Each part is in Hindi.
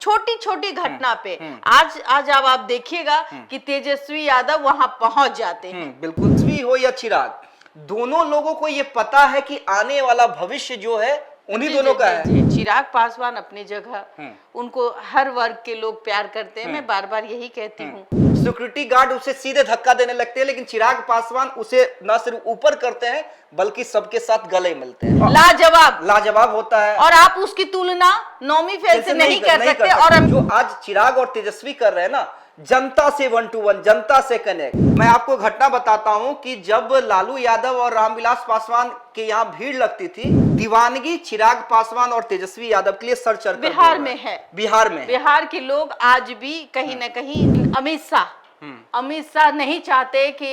छोटी छोटी घटना पे आज अब आप देखिएगा कि तेजस्वी यादव वहां पहुंच जाते हैं। बिल्कुल, तेजस्वी हो या चिराग, दोनों लोगों को ये पता है कि आने वाला भविष्य जो है उन्हीं दोनों का है। चिराग पासवान अपनी जगह, उनको हर वर्ग के लोग प्यार करते हैं, मैं बार बार यही कहती हूँ। सिक्योरिटी गार्ड उसे सीधे धक्का देने लगते हैं, लेकिन चिराग पासवान उसे न सिर्फ ऊपर करते हैं बल्कि सबके साथ गले मिलते हैं। लाजवाब होता है। और आप उसकी तुलना नौमी फेल से नहीं कर सकते। और जो आज चिराग और तेजस्वी कर रहे हैं ना, जनता से 1 to 1, जनता से कनेक्ट। मैं आपको घटना बताता हूं कि जब लालू यादव और रामविलास पासवान के यहाँ भीड़ लगती थी, दीवानगी चिराग पासवान और तेजस्वी यादव के लिए सर चढ़ कर बिहार में है। बिहार के लोग आज भी कहीं न कहीं अमित शाह नहीं चाहते कि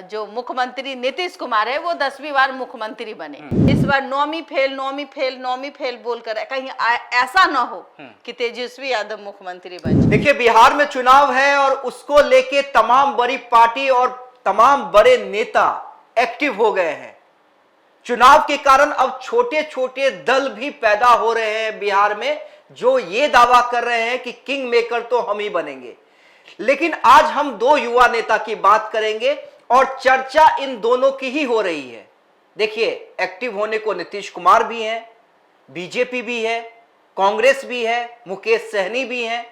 जो मुख्यमंत्री नीतीश कुमार है वो 10वीं बार मुख्यमंत्री बने। इस बार नौमी फेल बोलकर कहीं ऐसा ना हो कि तेजस्वी यादव मुख्यमंत्री बने। देखिए, बिहार में चुनाव है और उसको लेके तमाम बड़ी पार्टी और तमाम बड़े नेता एक्टिव हो गए हैं। चुनाव के कारण अब छोटे छोटे दल भी पैदा हो रहे हैं बिहार में, जो ये दावा कर रहे हैं कि किंग मेकर तो हम ही बनेंगे। लेकिन आज हम दो युवा नेता की बात करेंगे और चर्चा इन दोनों की ही हो रही है। देखिए, एक्टिव होने को नीतीश कुमार भी हैं, बीजेपी भी है, कांग्रेस भी है, मुकेश सहनी भी हैं,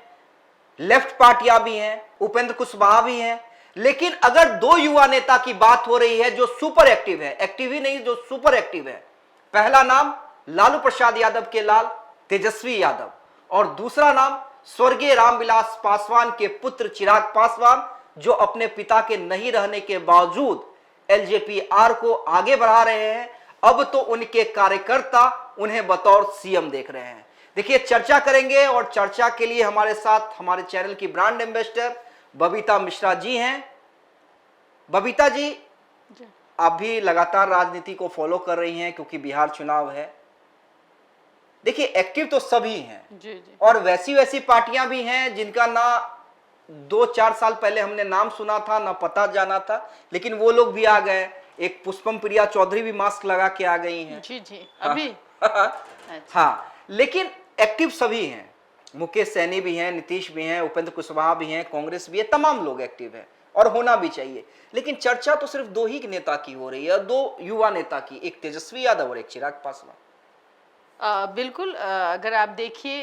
लेफ्ट पार्टियां भी हैं, उपेंद्र कुशवाहा भी हैं। लेकिन अगर दो युवा नेता की बात हो रही है जो सुपर एक्टिव है, एक्टिव ही नहीं जो सुपर एक्टिव है, पहला नाम लालू प्रसाद यादव के लाल तेजस्वी यादव और दूसरा नाम स्वर्गीय रामविलास पासवान के पुत्र चिराग पासवान, जो अपने पिता के नहीं रहने के बावजूद एलजेपी-आर को आगे बढ़ा रहे हैं। अब तो उनके कार्यकर्ता उन्हें बतौर सीएम देख रहे हैं। देखिए, चर्चा करेंगे और चर्चा के लिए हमारे साथ हमारे चैनल की ब्रांड एम्बेसडर बबीता मिश्रा जी हैं। बबीता जी, आप भी लगातार राजनीति को फॉलो कर रही हैं क्योंकि बिहार चुनाव है। देखिए, एक्टिव तो सभी हैं जी। और वैसी पार्टियां भी हैं जिनका ना 2-4 साल पहले हमने नाम सुना था, ना पता जाना था, लेकिन वो लोग भी आ गए। एक पुष्पम प्रिया चौधरी भी मास्क लगा के आ गई हैं। जी अभी हाँ, लेकिन एक्टिव सभी हैं। मुकेश सहनी भी हैं, नीतीश भी हैं, उपेंद्र कुशवाहा भी हैं, कांग्रेस भी है, तमाम लोग एक्टिव हैं और होना भी चाहिए। लेकिन चर्चा तो सिर्फ दो ही नेता की हो रही है, दो युवा नेता की, एक तेजस्वी यादव और एक चिराग पासवान। बिल्कुल, अगर आप देखिए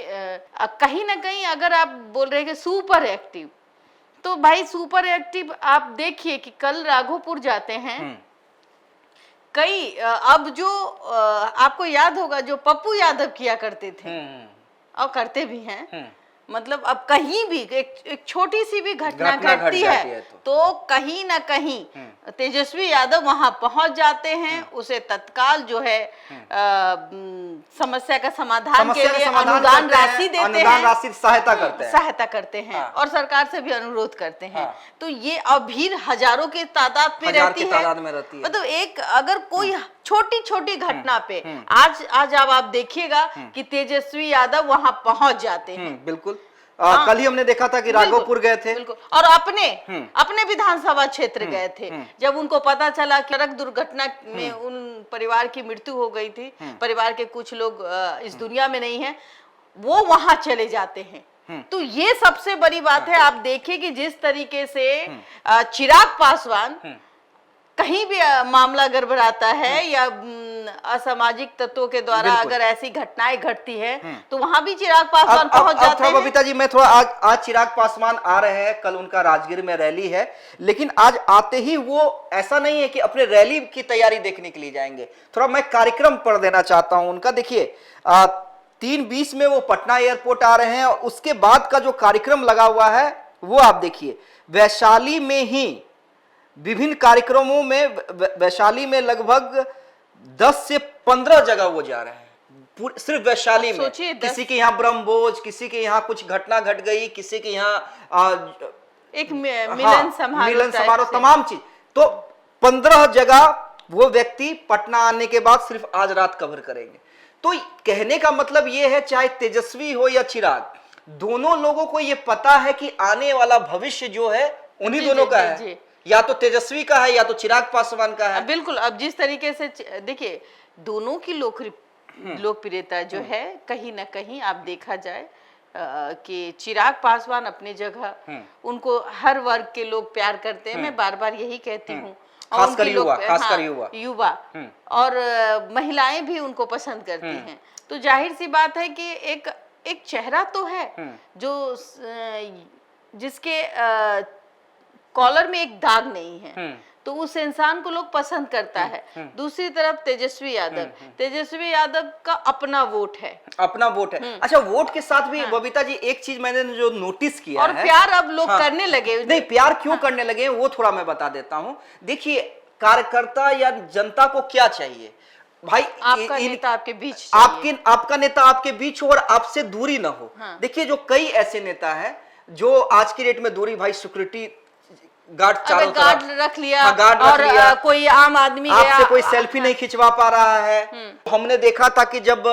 कहीं ना कहीं अगर आप बोल रहे हैं कि सुपर एक्टिव, तो भाई सुपर एक्टिव आप देखिए कि कल राघोपुर जाते हैं कई अब जो आपको याद होगा जो पप्पू यादव किया करते थे और करते भी हैं, मतलब अब कहीं भी एक छोटी सी भी घटना घटती है तो कहीं ना कहीं तेजस्वी यादव वहां पहुंच जाते हैं, उसे तत्काल जो है समस्या का समाधान के लिए अनुदान राशि देते हैं, राशि सहायता करते हैं और सरकार से भी अनुरोध करते हैं। तो ये अब भीड़ हजारों के तादाद में रहती है। मतलब एक अगर कोई छोटी छोटी घटना पे आज अब आप देखिएगा कि तेजस्वी यादव वहां पहुंच जाते हैं। बिल्कुल, कल ही हमने देखा था कि राघोपुर गए थे। बिल्कुल, और अपने विधानसभा क्षेत्र गए थे। जब उनको पता चला कि सड़क दुर्घटना में उन परिवार की मृत्यु हो गई थी, परिवार के कुछ लोग इस दुनिया में नहीं है, वो वहां चले जाते हैं। तो ये सबसे बड़ी बात है। आप देखिए कि जिस तरीके से चिराग पासवान कहीं भी मामला गड़बड़ाता है या असामाजिक तत्वों के द्वारा अगर ऐसी घटनाएं घटती है तो वहां भी चिराग पासवान पहुंच जाते हैं। बबीता जी, मैं थोड़ा आज चिराग पासवान आ रहे हैं, कल उनका राजगीर में रैली है, लेकिन आज आते ही वो ऐसा नहीं है कि अपने रैली की तैयारी देखने के लिए जाएंगे। थोड़ा मैं कार्यक्रम पढ़ देना चाहता हूं उनका। देखिए, 3:20 में वो पटना एयरपोर्ट आ रहे हैं और उसके बाद का जो कार्यक्रम लगा हुआ है वो आप देखिए। वैशाली में ही विभिन्न कार्यक्रमों में, वैशाली में लगभग 10 से 15 जगह वो जा रहे हैं, सिर्फ वैशाली में। किसी के यहाँ ब्रह्मभोज, किसी के यहाँ कुछ घटना घट गई, किसी के यहाँ एक मिलन समारोह, तमाम चीज। तो 15 जगह वो व्यक्ति पटना आने के बाद सिर्फ आज रात कवर करेंगे। तो कहने का मतलब ये है, चाहे तेजस्वी हो या चिराग, दोनों लोगों को ये पता है कि आने वाला भविष्य जो है उन्हीं दोनों का है, या तो तेजस्वी का है या तो चिराग पासवान का है। बिल्कुल, अब जिस तरीके से देखिए दोनों की लोकप्रियता जो है कहीं ना कहीं आप देखा जाए कि चिराग पासवान अपनी जगह, उनको हर वर्ग के लोग प्यार करते हैं, मैं बार बार यही कहती हूँ, और खासकर उनकी लोग युवा, खासकर युवा। युवा और महिलाएं भी उनको पसंद करती हैं। तो जाहिर सी बात है कि एक चेहरा तो है जो जिसके कॉलर में एक दाग नहीं है, तो उस इंसान को लोग पसंद करता है। दूसरी तरफ तेजस्वी यादव का अपना वोट है, अपना वोट है। अच्छा, वोट के साथ भी बबीता जी एक चीज मैंने जो नोटिस किया और है, प्यार अब लोग करने लगे। नहीं, प्यार क्यों करने लगे वो थोड़ा मैं बता देता हूं। देखिए, कार्यकर्ता या जनता को क्या चाहिए भाई, आपका नेता आपके बीच चाहिए। आपका नेता आपके बीच हो और आपसे दूरी ना हो। देखिए, जो कई ऐसे नेता हैं जो आज की डेट में दूरी, भाई सिक्योरिटी गार्ड चारों तरफ रख लिया, गार्ड और रख लिया, कोई आम आदमी आपसे कोई सेल्फी नहीं खिंचवा पा रहा है। हमने देखा था कि जब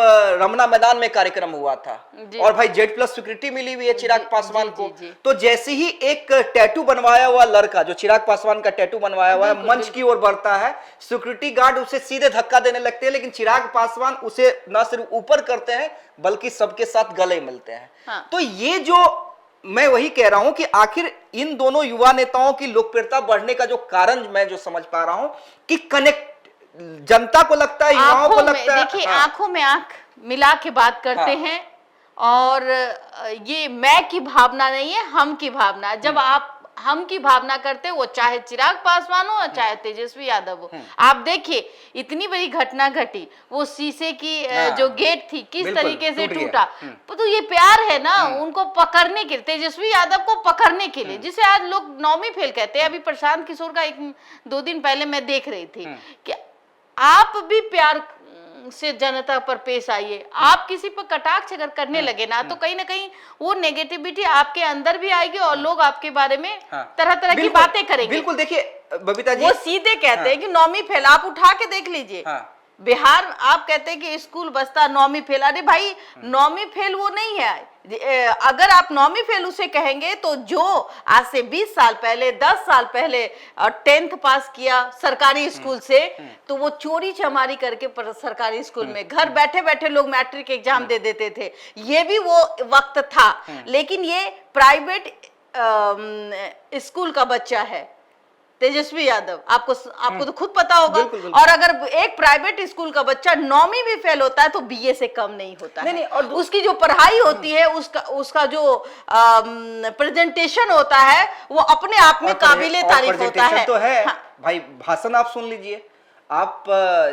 रमना मैदान में कार्यक्रम हुआ था और भाई Z+ सिक्योरिटी मिली हुई है चिराग पासवान को, तो जैसे ही एक टैटू बनवाया हुआ लड़का, जो चिराग पासवान का टैटू बनवाया हुआ है, मंच की ओर बढ़ता है, सिक्योरिटी गार्ड उसे सीधे धक्का देने लगते हैं, लेकिन चिराग पासवान उसे न सिर्फ ऊपर करते हैं बल्कि सबके साथ गले मिलते हैं। तो ये जो मैं वही कह रहा हूं कि आखिर इन दोनों युवा नेताओं की लोकप्रियता बढ़ने का जो कारण मैं जो समझ पा रहा हूं कि कनेक्ट जनता को लगता है, युवाओं को लगता है। देखिए, आंखों में आंख मिला के बात करते हैं, और ये मैं की भावना नहीं है, हम की भावना। जब आप हम की भावना करते हो, वो चाहे चिराग पासवान हो चाहे तेजस्वी यादव हो। आप देखिए, इतनी बड़ी घटना घटी, वो शीशे की जो गेट थी किस तरीके से टूटा, तो ये प्यार है ना उनको पकड़ने के लिए, तेजस्वी यादव को पकड़ने के लिए, जिसे आज लोग नौमी फेल कहते हैं। अभी प्रशांत किशोर का 1-2 दिन पहले मैं देख रही थी कि आप भी प्यार से जनता पर पेश आइए। आप किसी पर कटाक्ष अगर करने लगे ना, तो कहीं ना कहीं वो नेगेटिविटी आपके अंदर भी आएगी और लोग आपके बारे में तरह तरह की बातें करेंगे। बिल्कुल, देखिए बबीता जी, वो सीधे कहते हैं कि नौमी फेल। आप उठा के देख लीजिए, बिहार आप कहते हैं कि स्कूल बस्ता नौमी फेल। अरे भाई, नौमी फेल वो नहीं है। अगर आप नौमी फेल उसे कहेंगे, तो जो आज से 20 साल पहले, 10 साल पहले 10th पास किया सरकारी स्कूल से, तो वो चोरी चमारी करके सरकारी स्कूल में घर बैठे बैठे लोग मैट्रिक एग्जाम दे देते थे। ये भी वो वक्त था, लेकिन ये प्राइवेट स्कूल का बच्चा है तेजस्वी यादव, आपको तो खुद पता होगा। और अगर एक प्राइवेट स्कूल का बच्चा नौवीं भी फेल होता है तो BA से कम नहीं होता है। और उसकी जो पढ़ाई होती है, उसका जो प्रेजेंटेशन होता है, वो अपने आप में काबिले तारीफ होता है। तो है भाई, भाषण आप सुन लीजिए, आप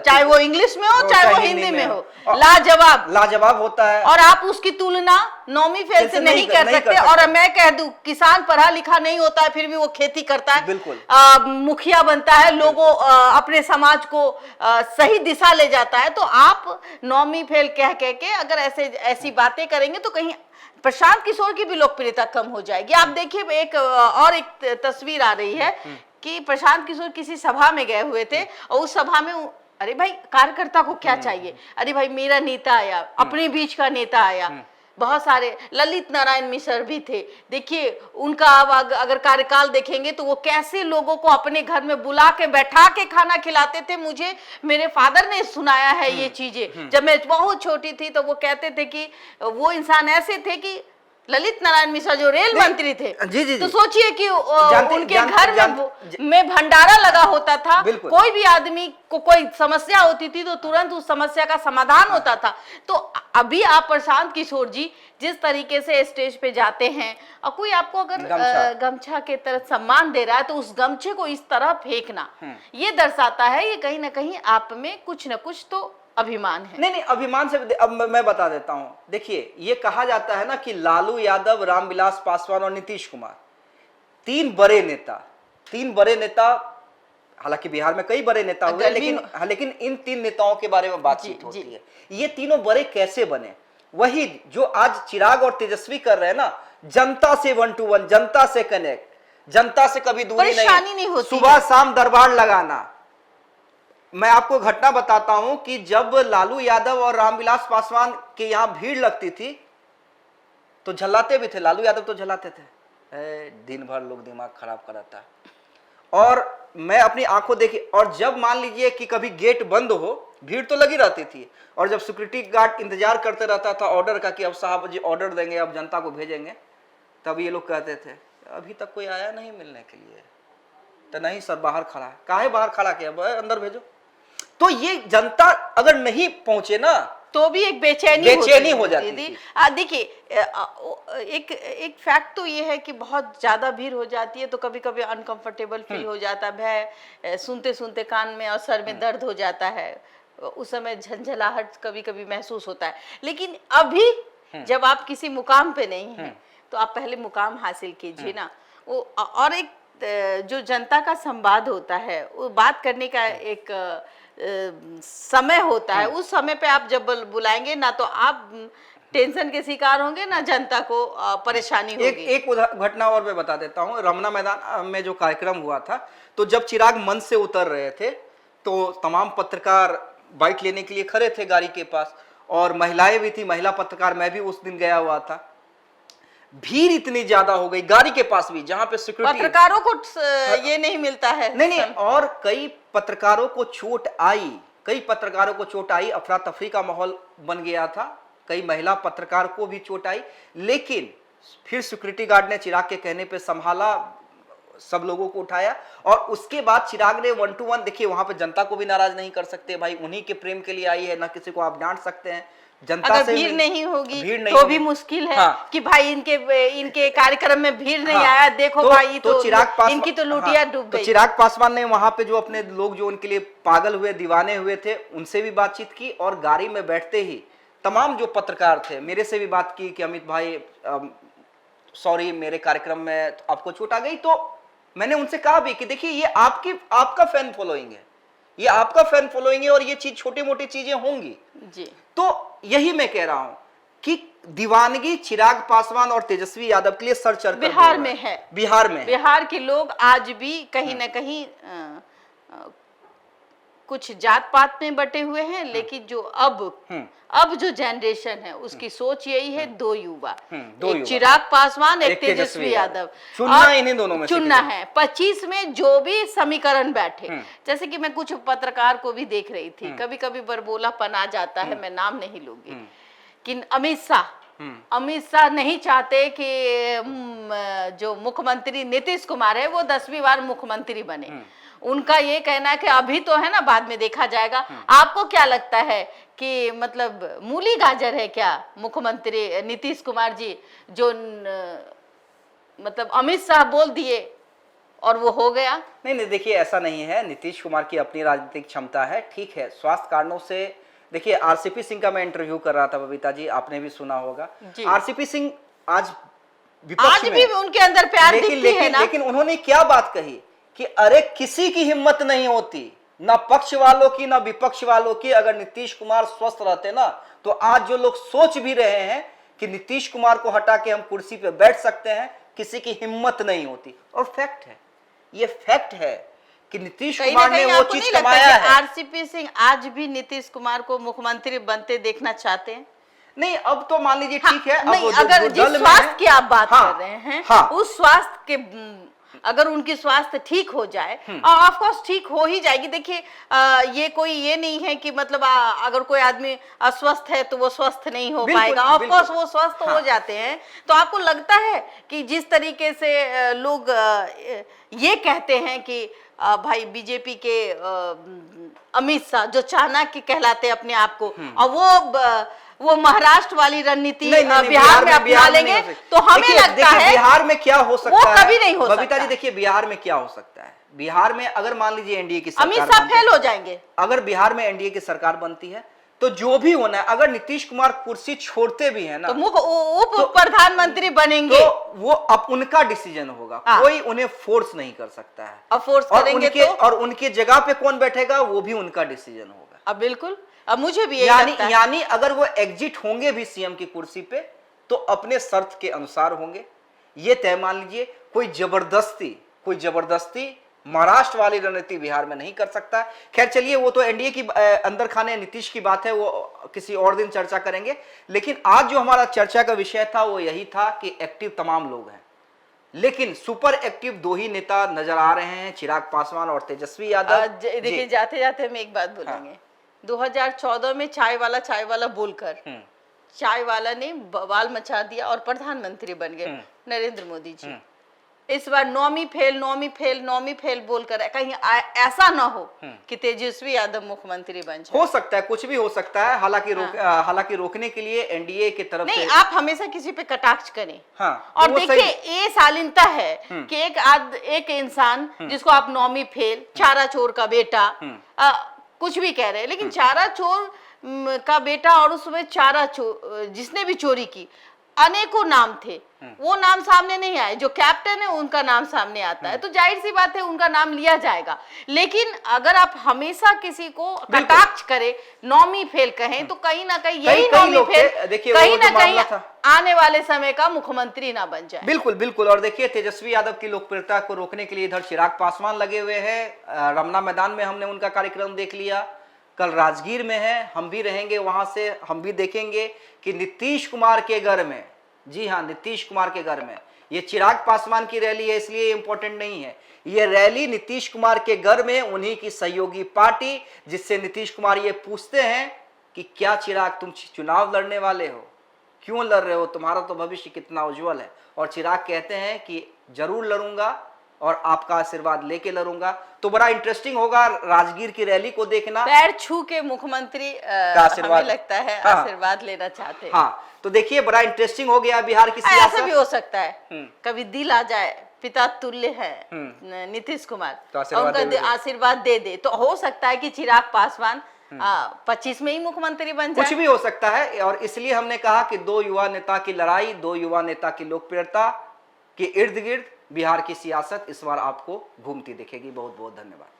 चाहे वो इंग्लिश में हो चाहे वो हिंदी में हो, लाजवाब होता है। और आप उसकी तुलना नौवीं फेल से नहीं कर सकते। और मैं कह दूं, किसान पढ़ा लिखा नहीं होता है फिर भी वो खेती करता है, बिल्कुल मुखिया बनता है, लोगों अपने समाज को सही दिशा ले जाता है। तो आप नौवीं फेल कह के अगर ऐसी बातें करेंगे तो कहीं प्रशांत किशोर की भी लोकप्रियता कम हो जाएगी। आप देखिए, एक तस्वीर आ रही है कि प्रशांत किशोर किसी सभा में गए हुए थे, और उस सभा में, अरे भाई, कार्यकर्ता को क्या चाहिए? अरे भाई, मेरा नेता आया, अपने बीच का नेता आया। बहुत सारे ललित नारायण मिश्र भी थे। देखिए, उनका अगर कार्यकाल देखेंगे तो वो कैसे लोगों को अपने घर में बुला के बैठा के खाना खिलाते थे। मुझे मेरे फादर ने सुनाया है ये चीजें। जब मैं बहुत छोटी थी तो वो कहते थे कि वो इंसान ऐसे थे कि ललित नारायण मिश्रा जो रेल मंत्री थे, जी, तो सोचिए कि उनके घर में भंडारा लगा होता था। कोई भी आदमी को कोई समस्या होती थी तो तुरंत उस समस्या का समाधान होता था। तो अभी आप प्रशांत किशोर जी जिस तरीके से स्टेज पे जाते हैं, और कोई आपको अगर गमछा के तरह सम्मान दे रहा है, तो उस गमछे को इस तरह फेंकना, ये दर्शाता है ये कहीं ना कहीं आप में कुछ न कुछ तो अभिमान है। नहीं, अभिमान से अब मैं बता देता हूं। देखिए, ये कहा जाता है ना कि लालू यादव, रामविलास पासवान और नीतीश कुमार, तीन बड़े नेता, हालांकि बिहार में कई बड़े नेता हुए, लेकिन इन 3 नेताओं के बारे में बातचीत होती है। ये तीनों बड़े कैसे बने? वही जो आज चिराग और तेजस्वी कर रहे हैं ना, जनता से 1 to 1, जनता से कनेक्ट, जनता से कभी दूरी नहीं होती, सुबह शाम दरबार लगाना। मैं आपको घटना बताता हूं कि जब लालू यादव और रामविलास पासवान के यहां भीड़ लगती थी तो झल्लाते भी थे। लालू यादव तो झल्लाते थे, दिन भर लोग दिमाग खराब कराता है। और मैं अपनी आंखों देखी, और जब मान लीजिए कि कभी गेट बंद हो भीड़ तो लगी रहती थी। और जब सिक्योरिटी गार्ड इंतजार करते रहता था ऑर्डर का कि अब साहब जी ऑर्डर देंगे, अब जनता को भेजेंगे, तब ये लोग कहते थे अभी तक कोई आया नहीं मिलने के लिए। तो नहीं सर बाहर खड़ा है। काहे बाहर खड़ा किया, अंदर भेजो। तो ये जनता अगर नहीं पहुंचे ना तो भी एक बेचैनी हो जाती थी। थी। देखिए एक फैक्ट तो ये है कि बहुत ज्यादा भीड़ हो जाती है तो कभी कभी अनकंफर्टेबल फील हो जाता है, सुनते सुनते कान में और सर में दर्द हो जाता है, उस समय झंझलाहट कभी कभी महसूस होता है। लेकिन अभी जब आप किसी मुकाम पे नहीं हैं तो आप पहले मुकाम हासिल कीजिए ना। वो और एक जो जनता का संवाद होता है, वो बात करने का एक समय होता है, उस समय पे आप जब बुलाएंगे ना तो आप टेंशन के शिकार होंगे ना जनता को परेशानी होगी। एक घटना और मैं बता देता हूँ। रमना मैदान में जो कार्यक्रम हुआ था, तो जब चिराग मंच से उतर रहे थे तो तमाम पत्रकार बाइट लेने के लिए खड़े थे गाड़ी के पास, और महिलाएं भी थी, महिला पत्रकार, मैं भी उस दिन गया हुआ था। भीड़ इतनी ज्यादा हो गई गाड़ी के पास भी, जहां पे सिक्योरिटी, पत्रकारों को ये नहीं मिलता है। नहीं, और कई पत्रकारों को चोट आई, अफरा तफरी का माहौल बन गया था, कई महिला पत्रकार को भी चोट आई। लेकिन फिर सिक्योरिटी गार्ड ने चिराग के कहने पे संभाला, सब लोगों को उठाया, और उसके बाद चिराग ने 1 to 1, देखिए वहां पे जनता को भी नाराज नहीं कर सकते भाई, उन्हीं के प्रेम के लिए आई है, ना किसी को आप डांट सकते हैं। जनता अगर से भीड़ नहीं होगी तो होगी, भी मुश्किल है। हाँ। कि भाई इनके कार्यक्रम में भीड़ नहीं आया, देखो भाई तो चिराग पासवान, इनकी तो लुटिया डूब गई। तो चिराग पासवान ने वहां पे जो अपने लोग जो उनके लिए पागल हुए, दीवाने हुए थे, उनसे भी बातचीत की, और गाड़ी में बैठते ही तमाम जो पत्रकार थे मेरे से भी बात की कि अमित भाई सॉरी, मेरे कार्यक्रम में आपको चोट आ गई। तो मैंने उनसे कहा भी कि देखिए ये आपका फैन फॉलोइंग है, ये आपका फैन फॉलोइंग है, और ये चीज छोटी मोटी चीजें होंगी जी। तो यही मैं कह रहा हूं कि दीवानगी चिराग पासवान और तेजस्वी यादव के लिए सर चढ़ कर बिहार में है। बिहार के लोग आज भी कहीं ना कहीं कुछ जात पात में बटे हुए हैं, लेकिन जो अब जो जनरेशन है उसकी सोच यही है, दो युवा, एक चिराग पासवान, एक तेजस्वी यादव, चुनना इन्हीं दोनों में चुनना है। 25 में जो भी समीकरण बैठे, जैसे कि मैं कुछ पत्रकार को भी देख रही थी, कभी कभी बरबोलापन आ जाता है, मैं नाम नहीं लूंगी, कि अमित शाह नहीं चाहते कि जो मुख्यमंत्री नीतीश कुमार है वो 10वीं बार मुख्यमंत्री बने। उनका ये कहना है कि अभी तो है ना, बाद में देखा जाएगा। आपको क्या लगता है कि मतलब मूली गाजर है क्या मुख्यमंत्री नीतीश कुमार जी, जो मतलब अमित शाह बोल दिए और वो हो गया? नहीं, देखिए ऐसा नहीं है। नीतीश कुमार की अपनी राजनीतिक क्षमता है, ठीक है, स्वास्थ्य कारणों से। देखिए आरसीपी सिंह का मैं इंटरव्यू कर रहा था बबीता जी, आपने भी सुना होगा। आरसीपी सिंह आज विपक्ष में, भी उनके अंदर प्यार दिखती है ना। लेकिन उन्होंने क्या बात कही कि अरे किसी की हिम्मत नहीं होती, ना पक्ष वालों की ना विपक्ष वालों की, अगर नीतीश कुमार स्वस्थ रहते ना तो आज जो लोग सोच भी रहे हैं कि नीतीश कुमार को हटा के हम कुर्सी पे बैठ सकते हैं, किसी की हिम्मत नहीं होती। और फैक्ट है, ये फैक्ट है कि नीतीश कुमार ने वो चीज कमाया है। आरसीपी सिंह आज भी नीतीश कुमार को मुख्यमंत्री बनते देखना चाहते हैं? नहीं, अब तो मान लीजिए ठीक है। नहीं, अगर जिस स्वास्थ्य की आप बात कर रहे हैं, उस स्वास्थ्य के अगर उनकी स्वास्थ्य ठीक हो जाए, ऑफ कोर्स ठीक हो ही जाएगी। देखिए ये कोई ये नहीं है कि मतलब अगर कोई आदमी अस्वस्थ है तो वो स्वस्थ नहीं हो पाएगा, ऑफ कोर्स वो स्वस्थ हो जाते हैं। तो आपको लगता है कि जिस तरीके से लोग ये कहते हैं कि भाई बीजेपी के अमित शाह जो चाणक्य कहलाते अपने आप को, और वो महाराष्ट्र वाली रणनीति बिहार में अपना लेंगे, तो हमें लगता है बिहार में क्या हो सकता है, वो कभी नहीं हो सकता। बबीता जी देखिए बिहार में क्या हो सकता है। बिहार में अगर मान लीजिए एनडीए की सरकार, अमित शाह फेल हो जाएंगे। अगर बिहार में एनडीए की सरकार बनती है तो जो भी होना है, अगर नीतीश कुमार कुर्सी छोड़ते भी है ना तो उप प्रधानमंत्री बनेंगे, तो वो अब उनका डिसीजन होगा, कोई उन्हें फोर्स नहीं कर सकता है। अब फोर्स करेंगे और उनके जगह पे कौन बैठेगा वो भी उनका डिसीजन होगा। अब बिल्कुल, अब मुझे भी यानी अगर वो एग्जिट होंगे भी सीएम की कुर्सी पे तो अपने शर्त के अनुसार होंगे, ये तय मान लीजिए। कोई जबरदस्ती महाराष्ट्र वाली रणनीति बिहार में नहीं कर सकता। खैर चलिए, वो तो एनडीए की अंदर खाने नीतीश की बात है, वो किसी और दिन चर्चा करेंगे। लेकिन आज जो हमारा चर्चा का विषय था वो यही था कि एक्टिव तमाम लोग हैं, लेकिन सुपर एक्टिव दो ही नेता नजर आ रहे हैं, चिराग पासवान और तेजस्वी यादव। देखिए जाते जाते हम एक बात बोलेंगे, 2014 में चाय वाला बोलकर चाय वाला ने बवाल मचा दिया और प्रधानमंत्री बन गए नरेंद्र मोदी जी। इस बार नौमी फेल बोलकर कहीं ऐसा ना हो कि तेजस्वी यादव मुख्यमंत्री बन जाए। हो सकता है, कुछ भी हो सकता है। हालांकि रोकने के लिए एनडीए की तरफ नहीं, से आप हमेशा किसी पे कटाक्ष करें। हाँ, और वो देखिए सही- ये शालीनता है कि एक इंसान जिसको आप नौमी फेल, चारा चोर का बेटा, कुछ भी कह रहे हैं, लेकिन चारा चोर का बेटा और उसमें चारा चोर जिसने भी चोरी की अनेकों नाम थे, वो नाम सामने नहीं आए। जो कैप्टन है उनका नाम सामने आता है, तो जाहिर सी बात है उनका नाम लिया जाएगा। लेकिन अगर आप हमेशा किसी को कटाक्ष करें, नौमी फेल कहें, तो कहीं ना कहीं यही नौमी फेल देखिए कहीं ना कहीं आने वाले समय का मुख्यमंत्री ना बन जाए। बिल्कुल बिल्कुल। और देखिए तेजस्वी यादव की लोकप्रियता को रोकने के लिए इधर चिराग पासवान लगे हुए हैं। रमना मैदान में हमने उनका कार्यक्रम देख लिया, कल राजगीर में है, हम भी रहेंगे वहां से, हम भी देखेंगे कि नीतीश कुमार के घर में, जी हाँ नीतीश कुमार के घर में, ये चिराग पासवान की रैली है इसलिए इंपॉर्टेंट नहीं है, ये रैली नीतीश कुमार के घर में उन्हीं की सहयोगी पार्टी, जिससे नीतीश कुमार ये पूछते हैं कि क्या चिराग तुम चुनाव लड़ने वाले हो, क्यों लड़ रहे हो, तुम्हारा तो भविष्य कितना उज्जवल है। और चिराग कहते हैं कि जरूर लड़ूंगा और आपका आशीर्वाद लेके लड़ूंगा। तो बड़ा इंटरेस्टिंग होगा राजगीर की रैली को देखना। पैर छू के मुख्यमंत्री हमें लगता है आशीर्वाद लेना चाहते हैं। हाँ, तो देखिए बड़ा इंटरेस्टिंग हो गया बिहार की सियासत। ऐसा भी हो सकता है कभी दिल आ जाए, पिता तुल्य है नीतीश कुमार, तो उनका आशीर्वाद दे दे, तो हो सकता है कि चिराग पासवान 25 में ही मुख्यमंत्री बन जाए। कुछ भी हो सकता है। और इसलिए हमने कहा कि दो युवा नेता की लड़ाई, दो युवा नेता की लोकप्रियता के इर्द गिर्द बिहार की सियासत इस बार आपको घूमती दिखेगी। बहुत बहुत धन्यवाद।